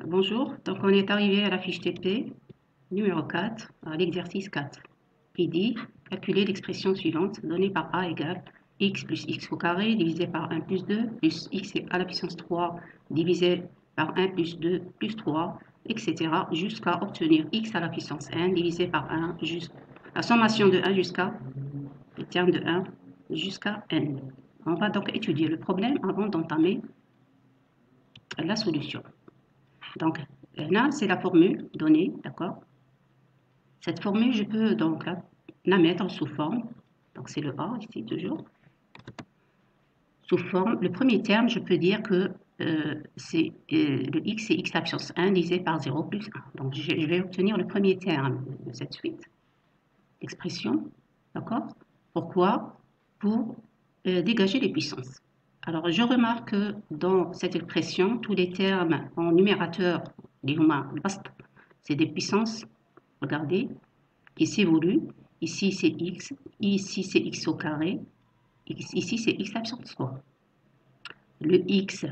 Bonjour, donc on est arrivé à la fiche TP numéro 4, à l'exercice 4, qui dit calculer l'expression suivante donnée par A égale x plus x au carré divisé par 1 plus 2 plus x à la puissance 3 divisé par 1 plus 2 plus 3, etc. jusqu'à obtenir x à la puissance n divisé par 1, la sommation de 1 jusqu'à le terme de 1 jusqu'à n. On va donc étudier le problème avant d'entamer la solution. Donc là, c'est la formule donnée, d'accord? Cette formule, je peux donc la mettre sous forme, donc c'est le A ici toujours, sous forme, le premier terme, je peux dire que c'est le x, c'est x à la puissance 1 divisé par 0 plus 1. Donc je vais obtenir le premier terme de cette suite d'expression, d'accord? Pourquoi? Pour dégager les puissances. Alors, je remarque que dans cette expression, tous les termes en numérateur, c'est des puissances, regardez, qui s'évoluent. Ici, c'est x, ici, c'est x au carré, ici, c'est x à la puissance 3. Le x,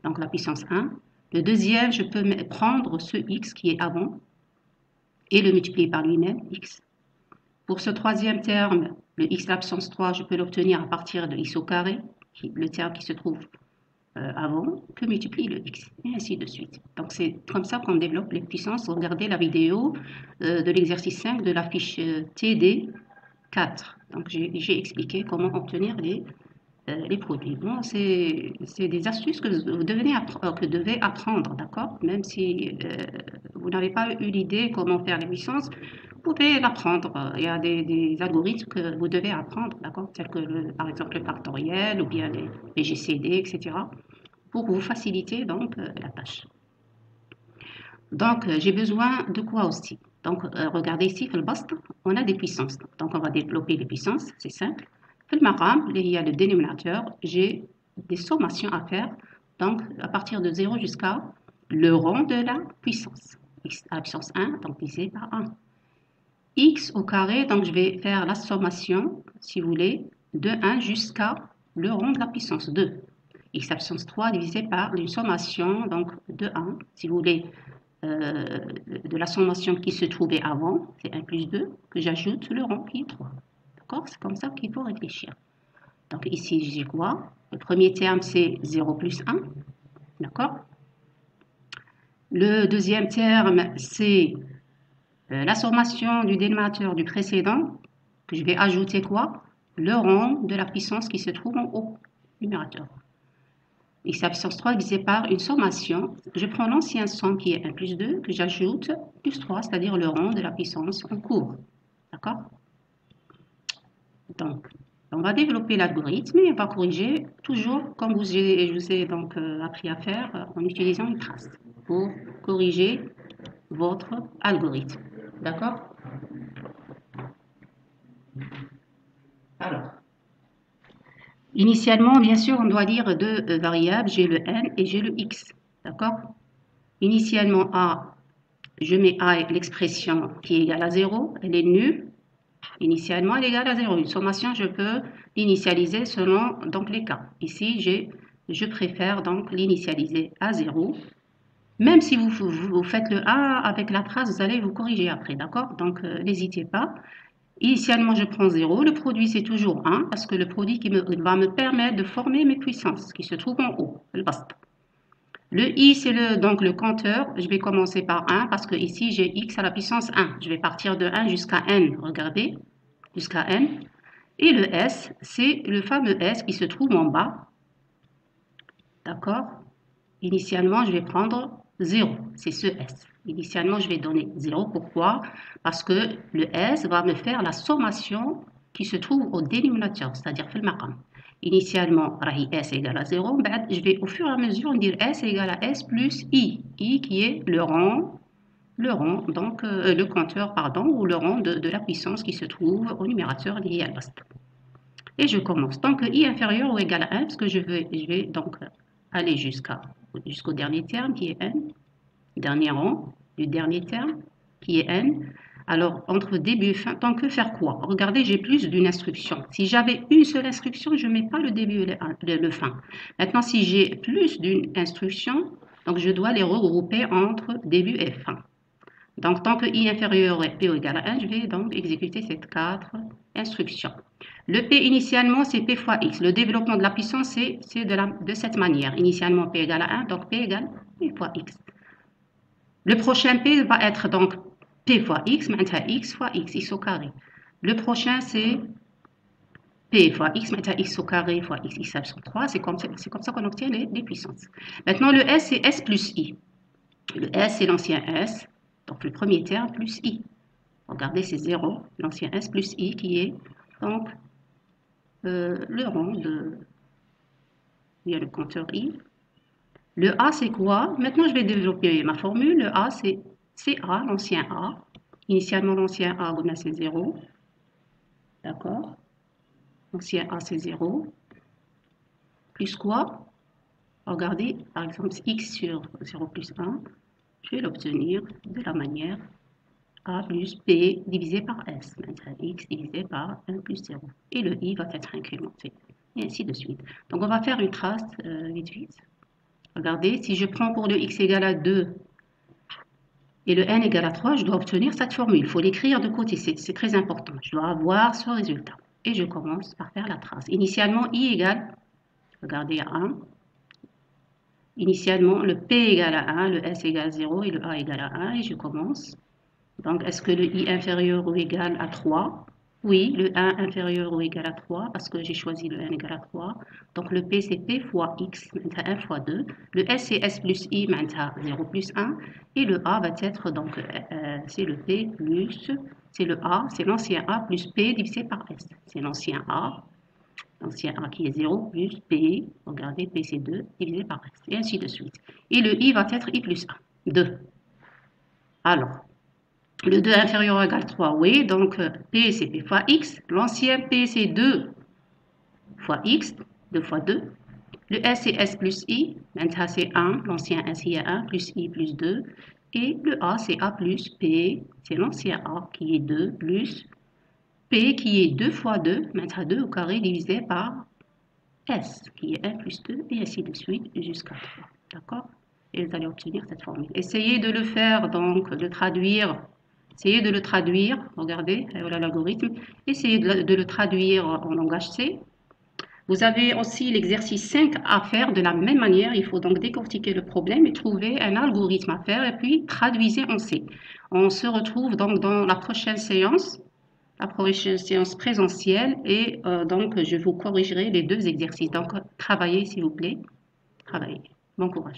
donc la puissance 1. Le deuxième, je peux prendre ce x qui est avant et le multiplier par lui-même, x. Pour ce troisième terme, le x à la puissance 3, je peux l'obtenir à partir de x au carré, le terme qui se trouve avant, que multiplie le x, et ainsi de suite. Donc c'est comme ça qu'on développe les puissances. Regardez la vidéo de l'exercice 5 de la fiche TD 4. Donc j'ai expliqué comment obtenir les produits. Bon, c'est des astuces que vous devez apprendre, d'accord? Même si vous n'avez pas eu l'idée comment faire les puissances, vous pouvez l'apprendre. Il y a des algorithmes que vous devez apprendre, d'accord? Tels que, par exemple, le factoriel ou bien les GCD, etc. pour vous faciliter donc la tâche. Donc, j'ai besoin de quoi aussi? Donc, regardez ici, on a des puissances. Donc, on va développer les puissances, c'est simple. Il y a le dénominateur, j'ai des sommations à faire. Donc, à partir de 0 jusqu'à le rang de la puissance. X à la puissance 1, donc divisé par 1. X au carré, donc je vais faire la sommation, si vous voulez, de 1 jusqu'à le rang de la puissance 2. X à la puissance 3 divisé par une sommation donc de 1, si vous voulez, de la sommation qui se trouvait avant, c'est 1 plus 2, que j'ajoute le rang qui est 3. D'accord? C'est comme ça qu'il faut réfléchir. Donc ici, j'ai quoi? Le premier terme, c'est 0 plus 1. D'accord? Le deuxième terme, c'est la sommation du dénominateur du précédent, que je vais ajouter quoi? Le rang de la puissance qui se trouve en haut, numérateur. X à la puissance 3 divisé par une sommation. Je prends l'ancien somme qui est 1 plus 2, que j'ajoute plus 3, c'est-à-dire le rang de la puissance en cours. D'accord? Donc, on va développer l'algorithme et on va corriger toujours comme je vous ai donc appris à faire en utilisant une trace pour corriger votre algorithme. D'accord? Alors, initialement, bien sûr, on doit lire deux variables, j'ai le n et j'ai le x. D'accord? Initialement, A, je mets A l'expression qui est égale à 0, elle est nulle. Initialement, elle est égale à 0. Une sommation, je peux l'initialiser selon donc, les cas. Ici, je préfère donc l'initialiser à 0. Même si vous faites le A avec la trace, vous allez vous corriger après, d'accord? Donc, n'hésitez pas. Initialement, je prends 0. Le produit, c'est toujours 1 parce que le produit qui va me permettre de former mes puissances qui se trouvent en haut, le basta. Le i, c'est donc le compteur. Je vais commencer par 1 parce que ici, j'ai x à la puissance 1. Je vais partir de 1 jusqu'à n. Regardez, jusqu'à n. Et le s, c'est le fameux s qui se trouve en bas. D'accord? Initialement, je vais prendre 0. C'est ce s. Initialement, je vais donner 0. Pourquoi? Parce que le s va me faire la sommation qui se trouve au dénominateur, c'est-à-dire fait le maqam. Initialement, s égale à 0. Je vais au fur et à mesure dire s égale à s plus i. I qui est le rang donc le compteur, pardon, ou le rang de la puissance qui se trouve au numérateur lié à basta. Et je commence. Tant que i inférieur ou égal à 1, parce que je vais donc aller jusqu'au dernier terme qui est n, dernier rang du dernier terme qui est n. Alors, entre début et fin, tant que faire quoi? Regardez, j'ai plus d'une instruction. Si j'avais une seule instruction, je ne mets pas le début et le fin. Maintenant, si j'ai plus d'une instruction, Donc, je dois les regrouper entre début et fin. Donc, tant que i inférieur à p égale à 1, je vais donc exécuter ces 4 instructions. Le p initialement, c'est p fois x. Le développement de la puissance, c'est de cette manière. Initialement, p égale à 1, donc p égale p fois x. Le prochain p va être donc p fois x, maintenant x fois x au carré. Le prochain, c'est p fois x, maintenant x au carré fois x sur 3. C'est comme ça qu'on obtient les puissances. Maintenant, le s, c'est s plus i. Le s, c'est l'ancien s. Donc, le premier terme plus i. Regardez, c'est 0, l'ancien s plus i qui est donc le rang de... Il y a le compteur i. Le a, c'est quoi? Maintenant, je vais développer ma formule. Le a, c'est a, l'ancien a. Initialement, l'ancien a, c'est 0. D'accord? L'ancien a, c'est 0. Plus quoi? Regardez, par exemple, x sur 0 plus 1. Je vais l'obtenir de la manière a plus p divisé par s, x divisé par 1 plus 0. Et le i va être incrémenté, et ainsi de suite. Donc, on va faire une trace vite. Regardez, si je prends pour le x égale à 2 et le n égale à 3, je dois obtenir cette formule. Il faut l'écrire de côté, c'est très important. Je dois avoir ce résultat. Et je commence par faire la trace. Initialement, i égale, regardez, à 1. Initialement, le p égale à 1, le s égale à 0 et le a égale à 1. Et je commence. Donc, est-ce que le i inférieur ou égal à 3? Oui, le 1 inférieur ou égal à 3, parce que j'ai choisi le n égal à 3. Donc, le p, c'est p fois x, maintenant 1 fois 2. Le s, c'est s plus i, maintenant 0 plus 1. Et le a va être, donc, c'est le p plus, c'est le a, c'est l'ancien a plus p divisé par s. C'est l'ancien a qui est 0 plus p, regardez, p c'est 2, divisé par s, et ainsi de suite. Et le i va être i plus 1, 2. Alors, le 2 inférieur ou égal à 3, oui, donc p c'est p fois x. L'ancien p c'est 2 fois x, 2 fois 2. Le s c'est s plus i, maintenant c'est 1, l'ancien s il y a 1, plus i plus 2. Et le a c'est a plus p, c'est l'ancien a qui est 2, plus p qui est 2 fois 2, maintenant 2 au carré divisé par s qui est 1 plus 2, et ainsi de suite jusqu'à 3. D'accord? Et vous allez obtenir cette formule. Essayez de le faire, donc de traduire. Essayez de le traduire, regardez, voilà l'algorithme. Essayez de le traduire en langage C. Vous avez aussi l'exercice 5 à faire de la même manière. Il faut donc décortiquer le problème et trouver un algorithme à faire et puis traduisez en C. On se retrouve donc dans la prochaine séance présentielle et donc je vous corrigerai les 2 exercices. Donc travaillez s'il vous plaît, travaillez. Bon courage.